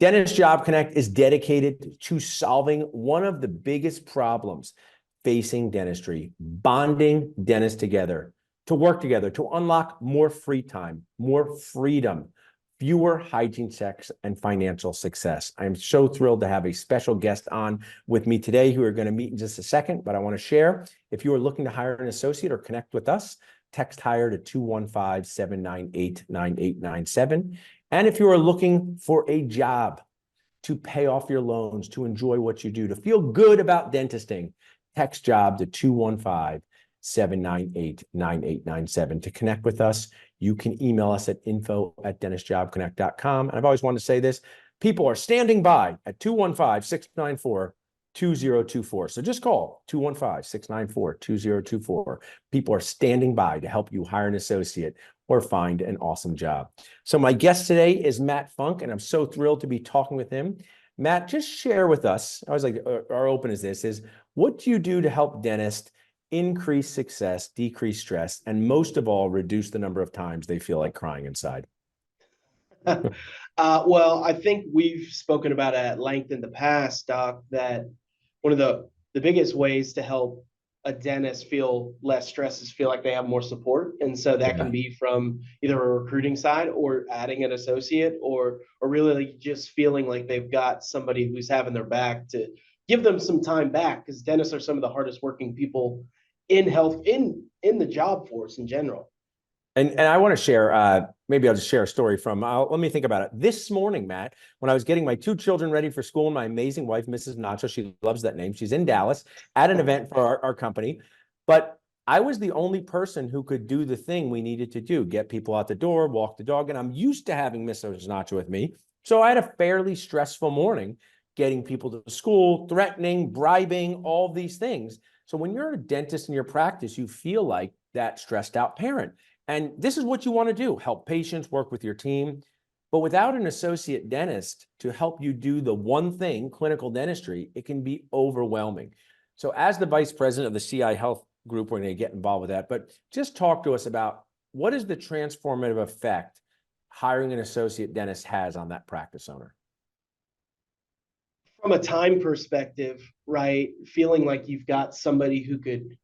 Dentist Job Connect is dedicated to solving one of the biggest problems facing dentistry, bonding dentists together, to work together, to unlock more free time, more freedom, fewer hygiene checks, and financial success. I'm so thrilled to have a special guest on with me today who we're going to meet in just a second, but I want to share, if you are looking to hire an associate or connect with us, text hire to 215-798-9897. And if you are looking for a job, to pay off your loans, to enjoy what you do, to feel good about dentisting, text job to 215-798-9897. To connect with us, you can email us at info@dentistjobconnect.com. And I've always wanted to say this, people are standing by at 215-694-2024. So just call 215-694-2024. People are standing by to help you hire an associate or find an awesome job. So my guest today is Matt Funk, and I'm so thrilled to be talking with him. Matt, just share with us, I was like, our open is this, is what do you do to help dentists increase success, decrease stress, and most of all, reduce the number of times they feel like crying inside? Well, I think we've spoken about it at length in the past, Doc, that one of the biggest ways to help a dentist feel less stress is feel like they have more support. And so that Yeah. can be from either a recruiting side or adding an associate or really just feeling like they've got somebody who's having their back to give them some time back, because dentists are some of the hardest working people in health in the job force in general. And I want to share, maybe I'll just share a story from, let me think about it. This morning, Matt, when I was getting my two children ready for school, and my amazing wife, Mrs. Nacho, she loves that name. She's in Dallas at an event for our company. But I was the only person who could do the thing we needed to do, get people out the door, walk the dog. And I'm used to having Mrs. Nacho with me. So I had a fairly stressful morning getting people to school, threatening, bribing, all these things. So when you're a dentist in your practice, you feel like that stressed out parent. And this is what you want to do, help patients, work with your team. But without an associate dentist to help you do the one thing, clinical dentistry, it can be overwhelming. So as the vice president of the CI Health Group, we're going to get involved with that. But just talk to us about what is the transformative effect hiring an associate dentist has on that practice owner? From a time perspective, right? Feeling like you've got somebody who could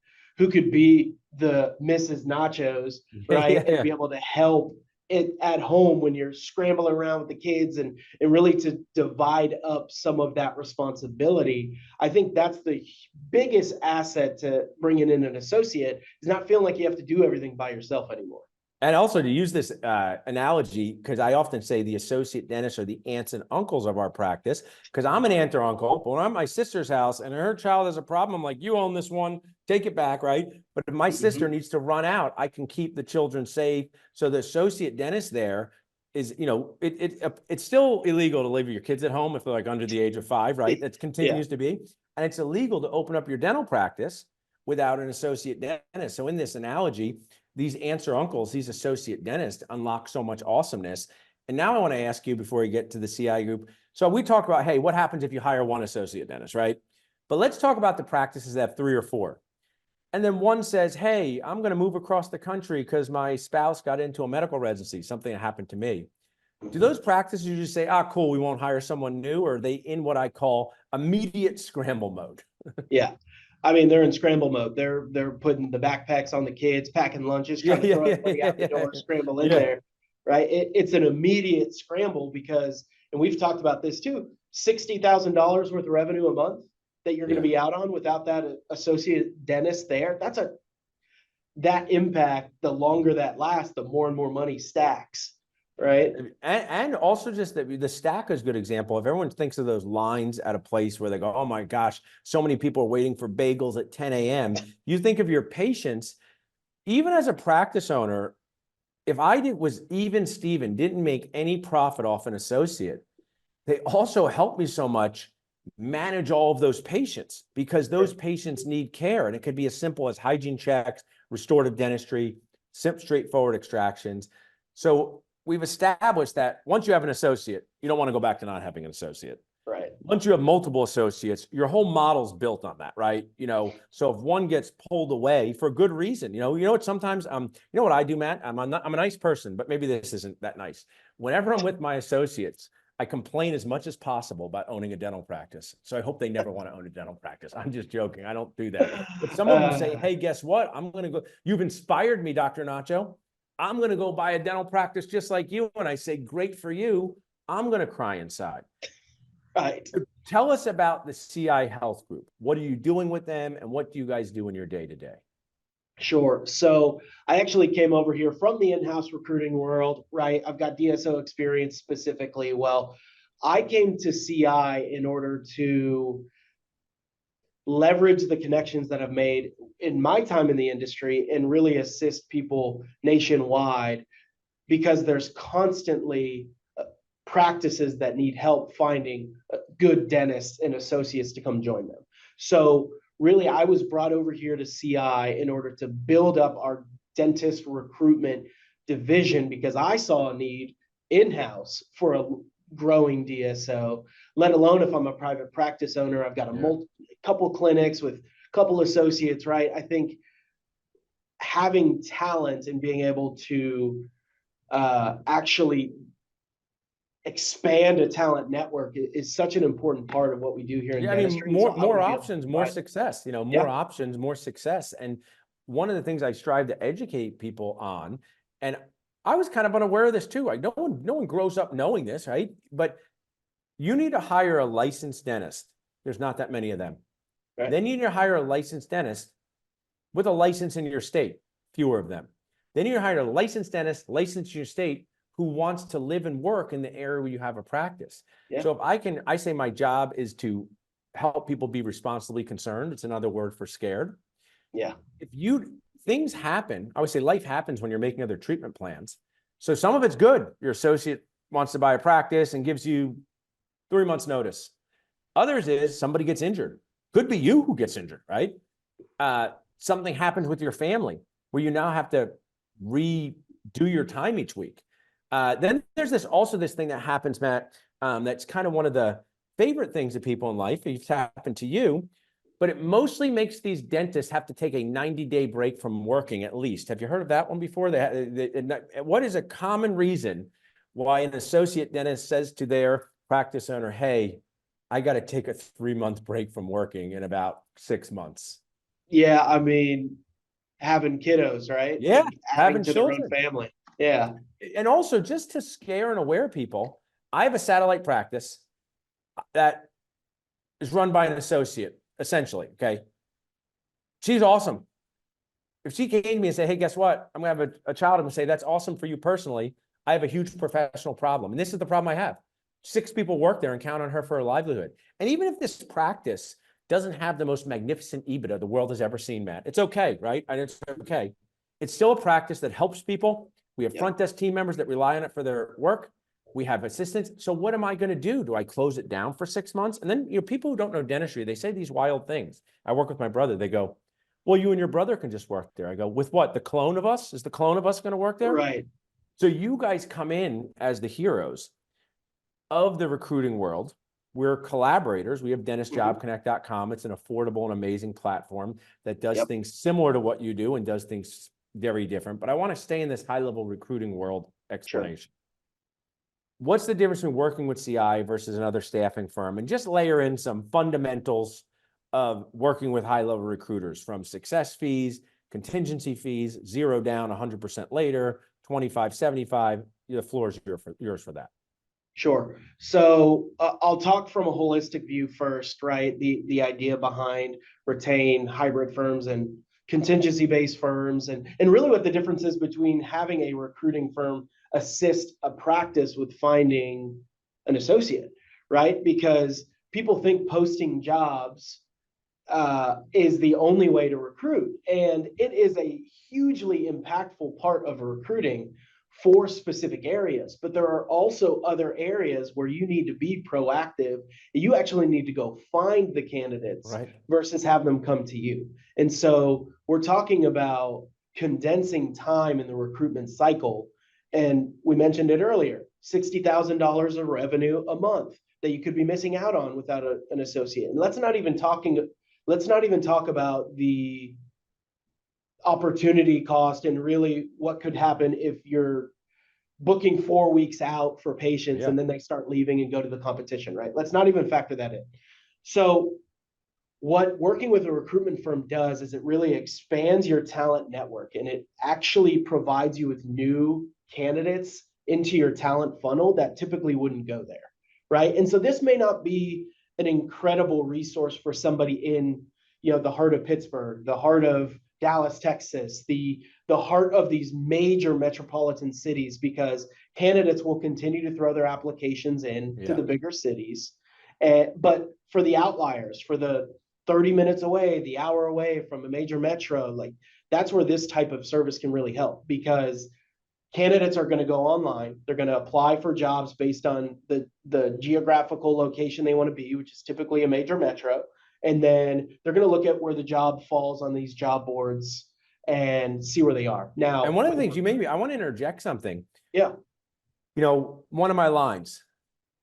be the Mrs. Nachos, right? And Yeah. be able to help it at home when you're scrambling around with the kids and really to divide up some of that responsibility. I think that's the biggest asset to bringing in an associate, is not feeling like you have to do everything by yourself anymore. And also to use this analogy, because I often say the associate dentists are the aunts and uncles of our practice, because I'm an aunt or uncle, but when I'm at my sister's house and her child has a problem, I'm like, you own this one, take it back, right? But if my sister needs to run out, I can keep the children safe. So the associate dentist there is, it's still illegal to leave your kids at home if they're like under the age of 5, right? That Yeah. continues to be. And it's illegal to open up your dental practice without an associate dentist. So in this analogy, these aunts or uncles, these associate dentists unlock so much awesomeness. And now I want to ask you before we get to the CI group. So we talked about, hey, what happens if you hire one associate dentist, right? But let's talk about the practices that have 3 or 4. And then one says, hey, I'm going to move across the country because my spouse got into a medical residency, something that happened to me. Do those practices you just say, cool, we won't hire someone new? Or are they in what I call immediate scramble mode? Yeah. I mean, they're in scramble mode. They're putting the backpacks on the kids, packing lunches, Yeah, trying to yeah, throw yeah, everybody yeah, out the yeah. door, scramble in Yeah. there, right? It's an immediate scramble because, and we've talked about this too, $60,000 worth of revenue a month that you're going to Yeah. be out on without that associate dentist there. That impact, the longer that lasts, the more and more money stacks, right? And also just the stack is a good example. If everyone thinks of those lines at a place where they go, oh my gosh, so many people are waiting for bagels at 10 a.m. You think of your patients, even as a practice owner, if was even Steven, didn't make any profit off an associate, they also help me so much manage all of those patients, because those patients need care. And it could be as simple as hygiene checks, restorative dentistry, straightforward extractions. So we've established that once you have an associate, you don't want to go back to not having an associate. Right. Once you have multiple associates, your whole model's built on that, right? So if one gets pulled away for good reason, what sometimes, you know what I do, Matt? I'm a nice person, but maybe this isn't that nice. Whenever I'm with my associates, I complain as much as possible about owning a dental practice. So I hope they never want to own a dental practice. I'm just joking. I don't do that. But some of them say, hey, guess what? I'm going to go. You've inspired me, Dr. Nacho. I'm going to go buy a dental practice just like you. And I say, great for you. I'm going to cry inside. Right. Tell us about the CI Health Group. What are you doing with them? And what do you guys do in your day to day? Sure. So I actually came over here from the in-house recruiting world, right? I've got DSO experience specifically. Well, I came to CI in order to leverage the connections that I've made in my time in the industry and really assist people nationwide, because there's constantly practices that need help finding good dentists and associates to come join them. So really, I was brought over here to CI in order to build up our dentist recruitment division, because I saw a need in-house for a growing DSO, let alone if I'm a private practice owner. I've got a couple clinics with a couple associates, right? I think having talent and being able to actually expand a talent network is such an important part of what we do here in Yeah, I mean, dentistry. So more options, more success, more Yeah. options, more success. And one of the things I strive to educate people on, and I was kind of unaware of this too. No one grows up knowing this, right? But you need to hire a licensed dentist. There's not that many of them. Right. Then you need to hire a licensed dentist with a license in your state, fewer of them. Then you hire a licensed dentist, licensed in your state, who wants to live and work in the area where you have a practice. Yeah. So if I say my job is to help people be responsibly concerned. It's another word for scared. Yeah. Things happen, I would say life happens when you're making other treatment plans. So some of it's good. Your associate wants to buy a practice and gives you 3 months notice. Others is somebody gets injured. Could be you who gets injured, right? Something happens with your family where you now have to redo your time each week. Then there's this thing that happens, Matt, that's kind of one of the favorite things of people in life. It's happened to you, but it mostly makes these dentists have to take a 90-day break from working at least. Have you heard of that one before? What is a common reason why an associate dentist says to their practice owner, hey, I got to take a 3-month break from working in about 6 months? Yeah, I mean, having kiddos, right? Yeah, Like having adding to their own children. family. Yeah. And also, just to scare and aware people, I have a satellite practice that is run by an associate, essentially. Okay. She's awesome. If she came to me and said, hey, guess what? I'm going to have a child, I'm going to say, that's awesome for you personally. I have a huge professional problem. And this is the problem I have. 6 people work there and count on her for a livelihood. And even if this practice doesn't have the most magnificent EBITDA the world has ever seen, Matt, it's okay, right? And it's okay. It's still a practice that helps people. We have front desk team members that rely on it for their work. We have assistants. So what am I going to do? Do I close it down for 6 months? And then, people who don't know dentistry, they say these wild things. I work with my brother. They go, well, you and your brother can just work there. I go, with what? The clone of us? Is the clone of us going to work there? Right. So you guys come in as the heroes of the recruiting world. We're collaborators. We have dentistjobconnect.com. It's an affordable and amazing platform that does things similar to what you do and does things very different. But I want to stay in this high-level recruiting world explanation. Sure. What's the difference between working with CI versus another staffing firm? And just layer in some fundamentals of working with high-level recruiters, from success fees, contingency fees, 0 down, 100% later, 25, 75. The floor is yours for that. Sure. So I'll talk from a holistic view first, right? The idea behind retain hybrid firms and contingency-based firms, and really what the difference is between having a recruiting firm assist a practice with finding an associate, right? Because people think posting jobs is the only way to recruit. And it is a hugely impactful part of recruiting for specific areas. But there are also other areas where you need to be proactive. You actually need to go find the candidates versus have them come to you. And so we're talking about condensing time in the recruitment cycle. And we mentioned it earlier, $60,000 of revenue a month that you could be missing out on without an associate. And let's not even talk about the opportunity cost and really what could happen if you're booking 4 weeks out for patients, Yeah. and then they start leaving and go to the competition, right? Let's not even factor that in. So what working with a recruitment firm does is it really expands your talent network, and it actually provides you with new candidates into your talent funnel that typically wouldn't go there, right? And so this may not be an incredible resource for somebody in, the heart of Pittsburgh, the heart of Dallas, Texas, the heart of these major metropolitan cities, because candidates will continue to throw their applications in to Yeah. the bigger cities. But for the outliers, for the 30 minutes away, the hour away from a major metro, like that's where this type of service can really help, because candidates are going to go online. They're going to apply for jobs based on the geographical location they want to be, which is typically a major metro. And then they're going to look at where the job falls on these job boards and see where they are. Now, And one of the things you made me, I want to interject something. yeah, One of my lines,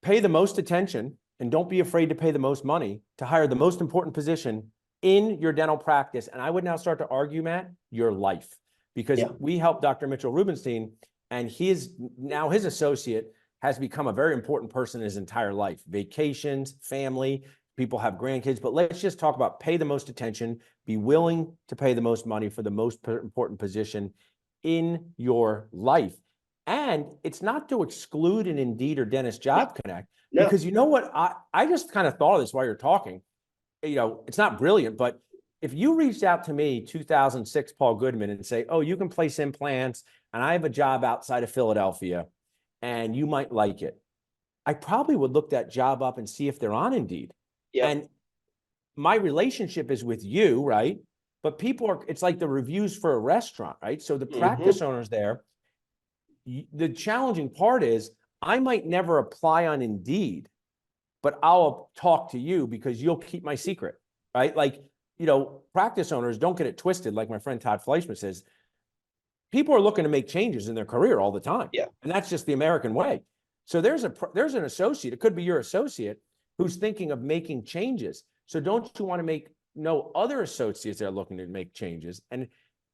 pay the most attention and don't be afraid to pay the most money to hire the most important position in your dental practice. And I would now start to argue, Matt, your life, because yeah, we helped Dr. Mitchell Rubenstein, and his associate has become a very important person in his entire life. Vacations, family, people have grandkids, but let's just talk about pay the most attention, be willing to pay the most money for the most important position in your life. And it's not to exclude an Indeed or Dentist Job Connect, no, because you know what? I just kind of thought of this while you're talking. It's not brilliant, but if you reached out to me, 2006 Paul Goodman, and say, oh, you can place implants and I have a job outside of Philadelphia and you might like it, I probably would look that job up and see if they're on Indeed. yep, And my relationship is with you, right? But it's like the reviews for a restaurant, right? So the practice mm-hmm, owners there, the challenging part is I might never apply on Indeed, but I'll talk to you because you'll keep my secret, right? Like, practice owners, don't get it twisted. Like my friend Todd Fleischman says, people are looking to make changes in their career all the time. yeah, And that's just the American way. So there's an associate, it could be your associate, who's thinking of making changes. So don't you want to know other associates that are looking to make changes? And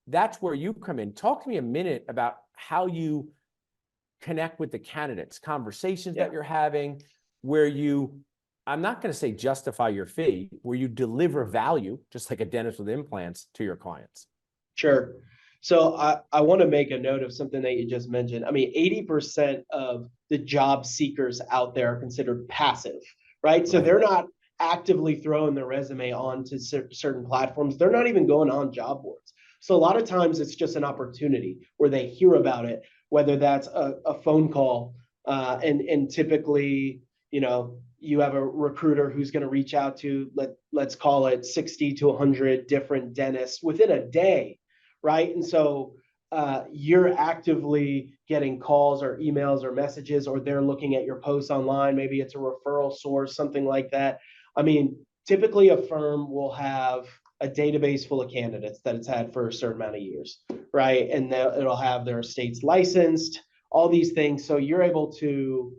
that's where you come in. Talk to me a minute about how you connect with the candidates, conversations yeah. that you're having, where I'm not going to say justify your fee, where you deliver value, just like a dentist with implants, to your clients. Sure. So I want to make a note of something that you just mentioned. I mean, 80% of the job seekers out there are considered passive, right? So Right. they're not actively throwing their resume onto certain platforms. They're not even going on job boards. So a lot of times it's just an opportunity where they hear about it, whether that's a phone call, and typically, you have a recruiter who's going to reach out to, let's call it 60 to 100 different dentists within a day, right? And so you're actively getting calls or emails or messages, or they're looking at your posts online. Maybe it's a referral source, something like that. I mean, typically a firm will have a database full of candidates that it's had for a certain amount of years, right? And it'll have their states licensed, all these things. So you're able to,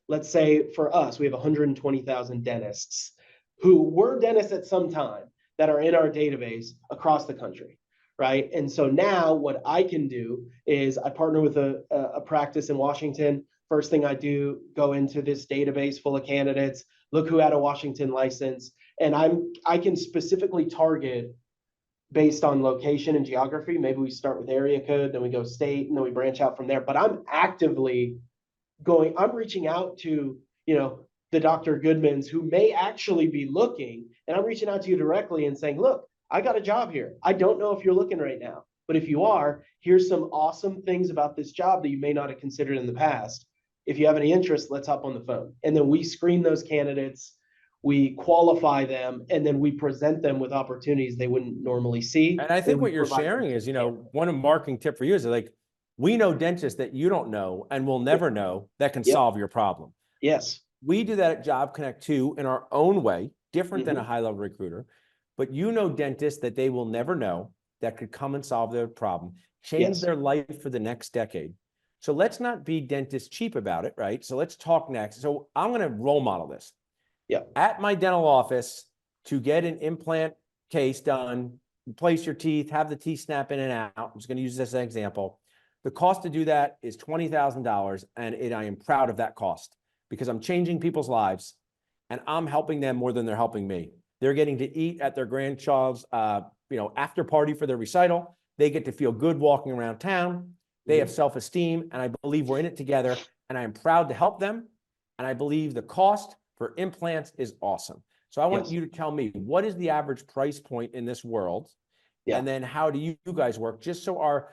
let's say for us, we have 120,000 dentists who were dentists at some time that are in our database across the country, right? And so now what I can do is I partner with a practice in Washington. First thing I do, go into this database full of candidates, look who had a Washington license, and I can specifically target based on location and geography. Maybe we start with area code, then we go state, and then we branch out from there. But I'm actively I'm reaching out to, the Dr. Goodmans who may actually be looking, and I'm reaching out to you directly and saying, look, I got a job here. I don't know if you're looking right now, but if you are, here's some awesome things about this job that you may not have considered in the past. If you have any interest, let's hop on the phone. And then we screen those candidates, we qualify them, and then we present them with opportunities they wouldn't normally see. And I And think we what you're provide them sharing to is, the candidate. one marketing tip for you is like, we know dentists that you don't know and will Yep. never know that can Yep. solve your problem. Yes. We do that at Job Connect too, in our own way, different than a Mm-hmm. high-level recruiter. But dentists that they will never know that could come and solve their problem, change Yes. their life for the next decade. So let's not be dentist cheap about it, right? So let's talk next. So I'm going to role model this. Yeah. At my dental office, to get an implant case done, replace your teeth, have the teeth snap in and out. I'm just going to use this as an example. The cost to do that is $20,000, and I am proud of that cost because I'm changing people's lives, and I'm helping them more than they're helping me. They're getting to eat at their grandchild's, after party for their recital. They get to feel good walking around town. They have self-esteem, and I believe we're in it together. And I am proud to help them. And I believe the cost for implants is awesome. So I want Yes. you to tell me, what is the average price point in this world? Yeah. And then how do you guys work? Just so our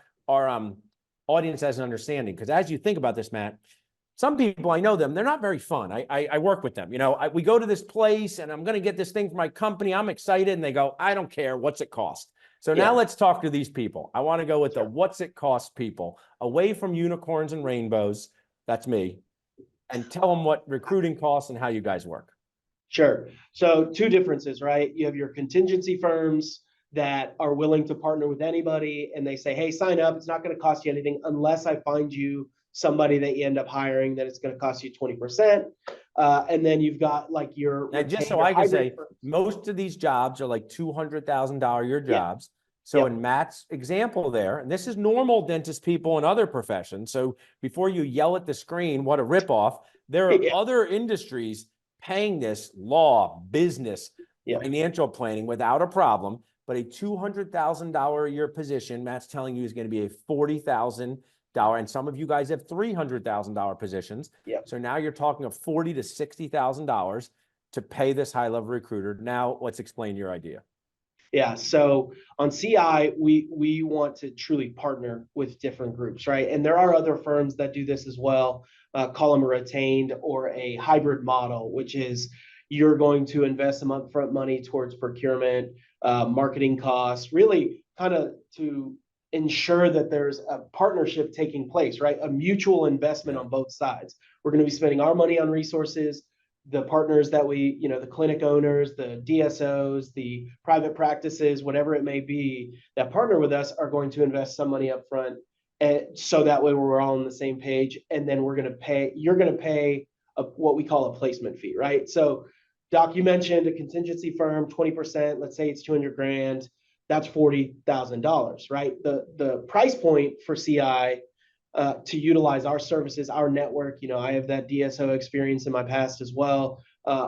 audience has an understanding. Because as you think about this, Matt, some people, I know them, they're not very fun. I work with them. We go to this place and I'm going to get this thing for my company. I'm excited. And they go, I don't care. What's it cost? So now Yeah. let's talk to these people. I want to go with the Sure. what's it cost people, away from unicorns and rainbows. That's me. And tell them what recruiting costs and how you guys work. Sure. So two differences, right? You have your contingency firms that are willing to partner with anybody and they say, hey, sign up. It's not going to cost you anything unless I find you somebody that you end up hiring that it's going to cost you 20%. And then you've got like your And just so your I can hybrid say, firms. most of these jobs are like $200,000 year Yeah. jobs. So Yep. in Matt's example there, and this is normal dentist people in other professions. So before you yell at the screen, what a ripoff, there are Yeah. other industries paying this, law, business, Yeah. financial planning without a problem. But a $200,000 a year position, Matt's telling you, is going to be a $40,000. And some of you guys have $300,000 positions. Yeah. So now you're talking of $40,000 to $60,000 to pay this high level recruiter. Now let's explain your idea. Yeah. So on CI, we want to truly partner with different groups, right? And there are other firms that do this as well. Call them a retained or a hybrid model, which is you're going to invest some upfront money towards procurement, marketing costs, really kind of to ensure that there's a partnership taking place, right? A mutual investment on both sides. We're going to be spending our money on resources. The partners that the clinic owners, the DSOs, the private practices, whatever it may be, that partner with us are going to invest some money up front. And so that way we're all on the same page. And then you're going to pay what we call a placement fee, right? So Doc, you mentioned a contingency firm, 20%, let's say it's 200 grand, that's $40,000, right? The price point for CI to utilize our services, our network. I have that DSO experience in my past as well.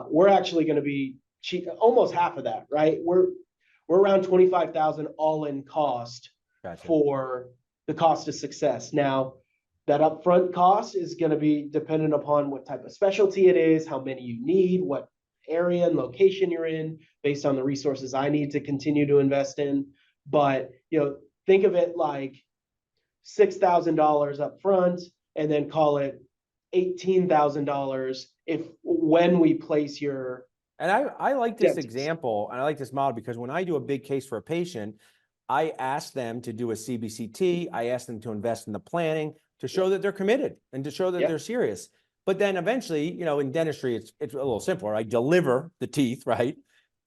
We're actually going to be cheap, almost half of that, right? We're around 25,000 all in cost. Gotcha. For the cost of success. Now, that upfront cost is going to be dependent upon what type of specialty it is, how many you need, what area and location you're in, based on the resources I need to continue to invest in. But think of it like $6,000 up front, and then call it $18,000 when we place your. And I like this example, and I like this model because when I do a big case for a patient, I ask them to do a CBCT. I ask them to invest in the planning to show that they're committed and to show that they're serious. But then eventually, in dentistry, it's a little simpler. I deliver the teeth, right?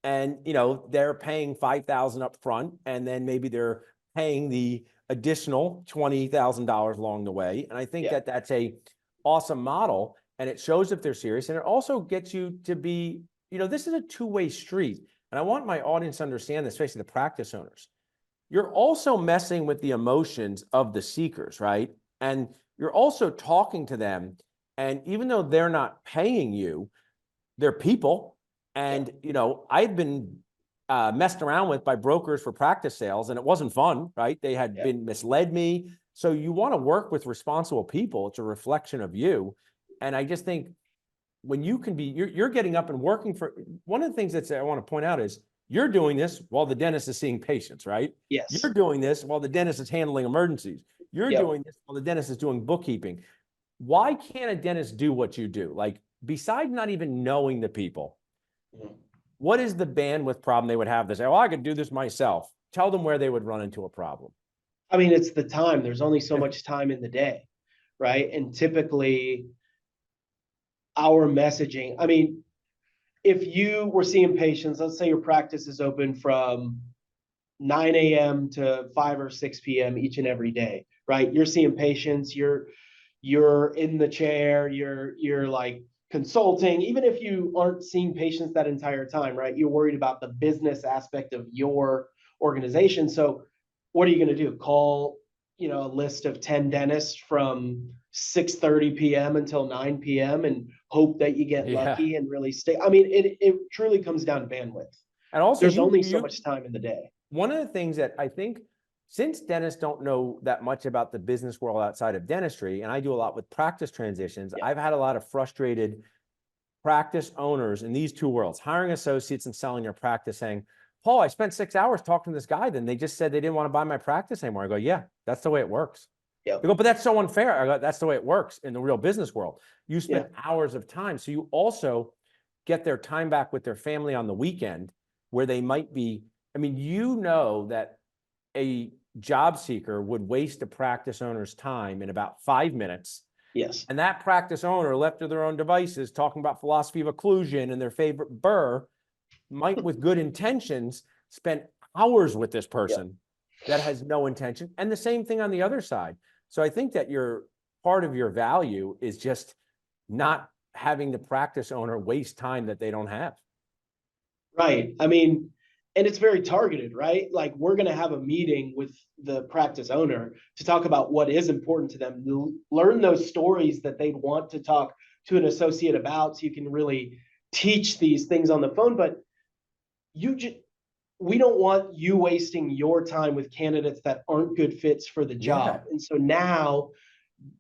And they're paying $5,000 up front, and then maybe they're paying the additional $20,000 along the way. And I think that that's a awesome model, and it shows if they're serious, and it also gets you to be, this is a two-way street. And I want my audience to understand this, especially the practice owners. You're also messing with the emotions of the seekers, right? And you're also talking to them. And even though they're not paying you, they're people. And, I've been messed around with by brokers for practice sales, and it wasn't fun, right? They had been misled me. So you want to work with responsible people. It's a reflection of you. And I just think when you can be, you're getting up and working for, one of the things that I want to point out is you're doing this while the dentist is seeing patients, right? Yes. You're doing this while the dentist is handling emergencies. You're doing this while the dentist is doing bookkeeping. Why can't a dentist do what you do? Like, besides not even knowing the people, what is the bandwidth problem they would have? They say, oh, I could do this myself. Tell them where they would run into a problem. I mean, it's the time. There's only so much time in the day, right? And typically our messaging, I mean, if you were seeing patients, let's say your practice is open from 9 a.m. to 5 or 6 p.m. each and every day, right? You're seeing patients, you're in the chair, you're like consulting, even if you aren't seeing patients that entire time, right? You're worried about the business aspect of your organization. So what are you going to do? Call a list of 10 dentists from 6:30 p.m. until 9 p.m. and hope that you get Yeah. lucky and really stay. I mean, it truly comes down to bandwidth. And also There's only so you much time in the day. one of the things that I think, since dentists don't know that much about the business world outside of dentistry, and I do a lot with practice transitions, Yeah. I've had a lot of frustrated practice owners in these two worlds, hiring associates and selling their practice, saying, Paul, I spent 6 hours talking to this guy, then they just said they didn't want to buy my practice anymore. I go, yeah, that's the way it works. Yep. They go, but that's so unfair. I go, that's the way it works in the real business world. You spend hours of time. So you also get their time back with their family on the weekend where they might be, I mean, you know that a job seeker would waste a practice owner's time in about 5 minutes. Yes. And that practice owner, left to their own devices, talking about philosophy of occlusion and their favorite burr, might, with good intentions, spend hours with this person that has no intention. And the same thing on the other side. So I think that part of your value is just not having the practice owner waste time that they don't have. Right. I mean, and it's very targeted, right? Like we're going to have a meeting with the practice owner to talk about what is important to them, learn those stories that they'd want to talk to an associate about, so you can really teach these things on the phone. But we don't want you wasting your time with candidates that aren't good fits for the job. And so now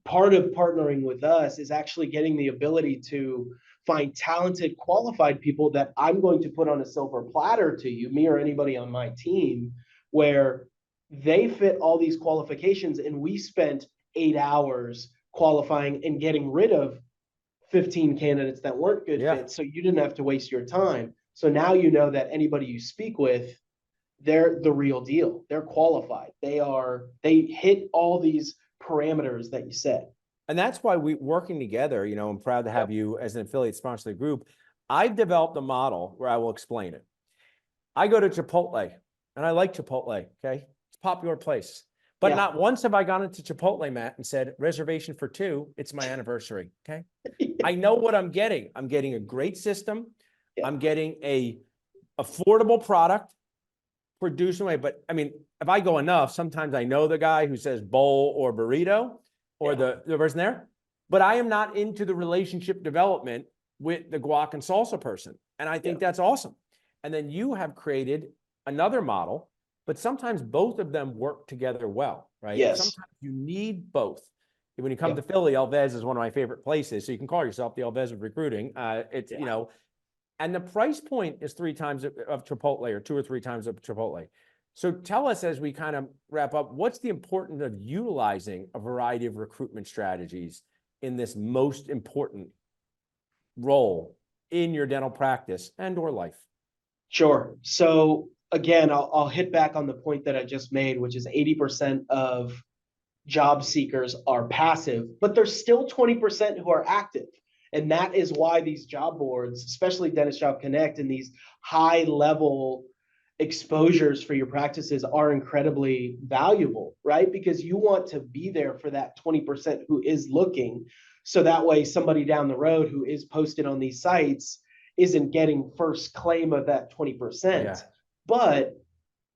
part of partnering with us is actually getting the ability to find talented, qualified people that I'm going to put on a silver platter to you, me or anybody on my team, where they fit all these qualifications. And we spent 8 hours qualifying and getting rid of 15 candidates that weren't good fits. So you didn't have to waste your time. So now you know that anybody you speak with, they're the real deal. They're qualified. They hit all these parameters that you set. And that's why we working together, I'm proud to have you as an affiliate sponsor of the group. I've developed a model where I will explain it. I go to Chipotle and I like Chipotle. Okay. It's a popular place, but not once have I gone into Chipotle, Matt, and said reservation for 2. It's my anniversary. Okay. I know what I'm getting. I'm getting a great system. I'm getting a affordable product produced in a way. But I mean, if I go enough, sometimes I know the guy who says bowl or burrito or the person there, but I am not into the relationship development with the guac and salsa person. And I think that's awesome. And then you have created another model, but sometimes both of them work together well, right? Yes. Sometimes you need both. When you come to Philly, Alves is one of my favorite places. So you can call yourself the Alves of recruiting. It's, and the price point is 3 times of Chipotle or 2 or 3 times of Chipotle. So tell us, as we kind of wrap up, what's the importance of utilizing a variety of recruitment strategies in this most important role in your dental practice and or life? Sure. So again, I'll hit back on the point that I just made, which is 80% of job seekers are passive, but there's still 20% who are active. And that is why these job boards, especially Dentist Job Connect, and these high level exposures for your practices are incredibly valuable, right? Because you want to be there for that 20% who is looking. So that way somebody down the road who is posted on these sites isn't getting first claim of that 20%. But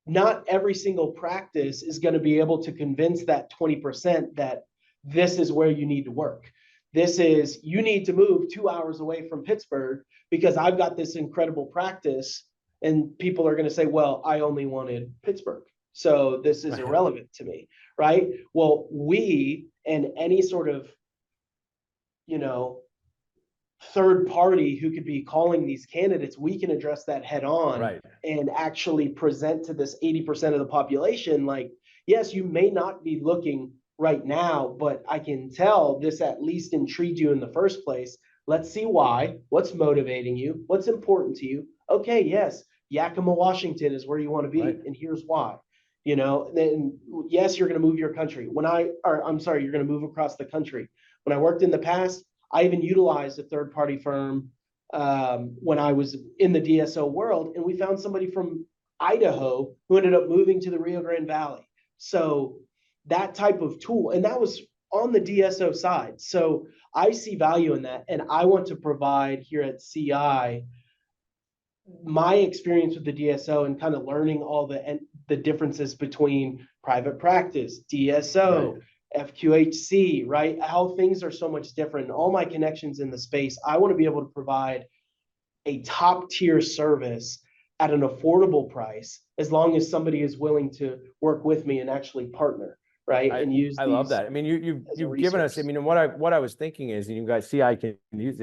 not every single practice is going to be able to convince that 20% that this is where you need to work. You need to move 2 hours away from Pittsburgh because I've got this incredible practice. And people are going to say, well, I only wanted Pittsburgh, so this is irrelevant to me, right? Well, we and any sort of, third party who could be calling these candidates, we can address that head on and actually present to this 80% of the population, like, yes, you may not be looking right now, but I can tell this at least intrigued you in the first place. Let's see why. What's motivating you? What's important to you? Okay, yes, Yakima, Washington is where you want to be, and here's why. Then yes, you're going to move your country. You're going to move across the country. When I worked in the past, I even utilized a third-party firm when I was in the DSO world, and we found somebody from Idaho who ended up moving to the Rio Grande Valley. So that type of tool, and that was on the DSO side. So I see value in that, and I want to provide here at CI my experience with the DSO and kind of learning all the the differences between private practice, DSO, FQHC, right? How things are so much different. All my connections in the space, I want to be able to provide a top tier service at an affordable price, as long as somebody is willing to work with me and actually partner, right? And use I love these that. I mean, as a you've given us, I resource. mean, what I was thinking is, you guys, CI can use,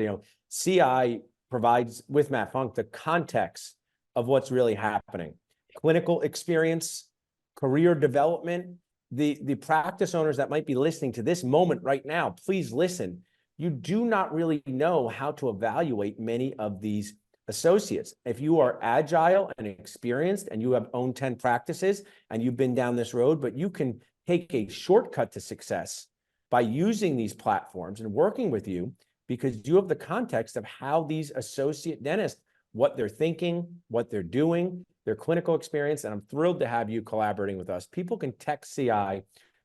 CI provides with Matt Funk the context of what's really happening. Clinical experience, career development, the practice owners that might be listening to this moment right now, please listen. You do not really know how to evaluate many of these associates. If you are agile and experienced and you have owned 10 practices and you've been down this road, but you can take a shortcut to success by using these platforms and working with you, because you have the context of how these associate dentists, what they're thinking, what they're doing, their clinical experience. And I'm thrilled to have you collaborating with us. People can text CI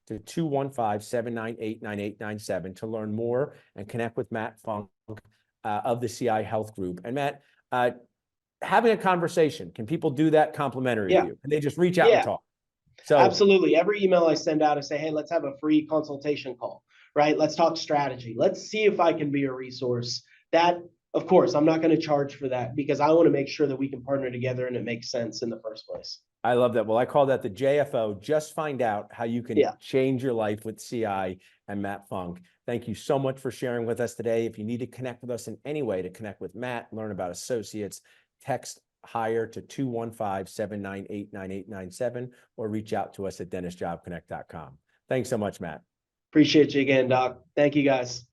to 215-798-9897 to learn more and connect with Matt Funk of the CI Health Group. And Matt, having a conversation, can people do that complimentary with you? Can they just reach out and talk? So absolutely. Every email I send out, I say, hey, let's have a free consultation call, right? Let's talk strategy. Let's see if I can be a resource. That, of course, I'm not going to charge for that, because I want to make sure that we can partner together and it makes sense in the first place. I love that. Well, I call that the JFO. Just find out how you can change your life with CI and Matt Funk. Thank you so much for sharing with us today. If you need to connect with us in any way to connect with Matt, learn about associates, text hire to 215-798-9897 or reach out to us at dentistjobconnect.com. Thanks so much, Matt. Appreciate you again, Doc. Thank you, guys.